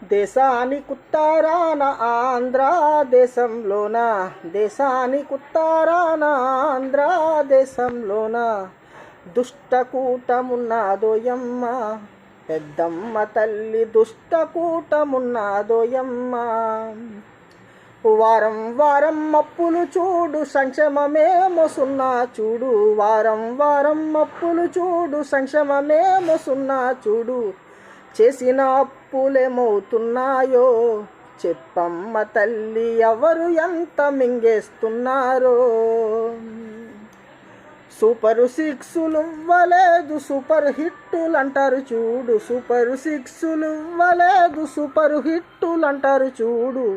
దేశానికుత్తరాన ఆంధ్రదేశంలోన, దేశానికుత్తరాన ఆంధ్రదేశంలోన దుష్టకూటమున్నాదోయమ్మ, పెద్దమ్మ తల్లి దుష్టకూటమున్నాదోయమ్మ. వారం వారం అప్పులు చూడు సంక్షేమమేమో సున్నా చూడు, వారం వారం అప్పులు చూడు సంక్షేమమేమో సున్నా చూడు. చేసిన అప్పులేమవుతున్నాయో చెప్పమ్మ తల్లి, ఎవరు ఎంత మింగేస్తున్నారో. సూపర్ సిక్సులు ఇవ్వలేదు సూపర్ హిట్టులు అంటారు చూడు, సూపర్ సిక్సులు ఇవ్వలేదు సూపర్ హిట్టులు అంటారు చూడు.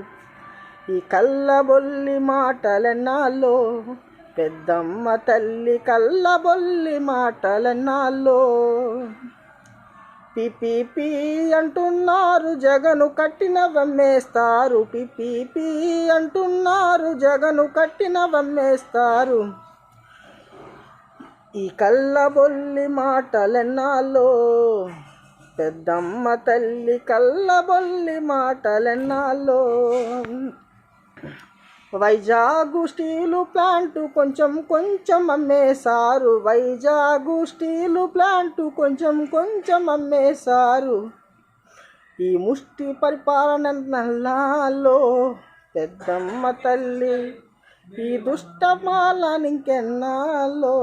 ఈ కళ్ళబొల్లి మాటలెన్నాళ్ళో పెద్దమ్మ తల్లి, కళ్ళబొల్లి మాటలెన్నాళ్ళో. పిపిపి అంటున్నారు జగను కట్టిన వమ్మేస్తారు, పిపిపి అంటున్నారు జగను కట్టిన వమ్మేస్తారు. ఈ కళ్ళబొల్లి మాటలెన్నాళ్ళో పెద్దమ్మ తల్లి, కళ్ళబొల్లి మాటలెన్నాళ్ళో. వైజాగ్ స్టీలు ప్లాంటు కొంచెం కొంచెం అమ్మేశారు, వైజాగ్ స్టీలు ప్లాంటు కొంచెం కొంచెం అమ్మేశారు. ఈ ముష్టి పరిపాలన నల్లాలో పెద్దమ్మ తల్లి, ఈ దుష్టపాలన ఇంకెన్నాళ్ళో.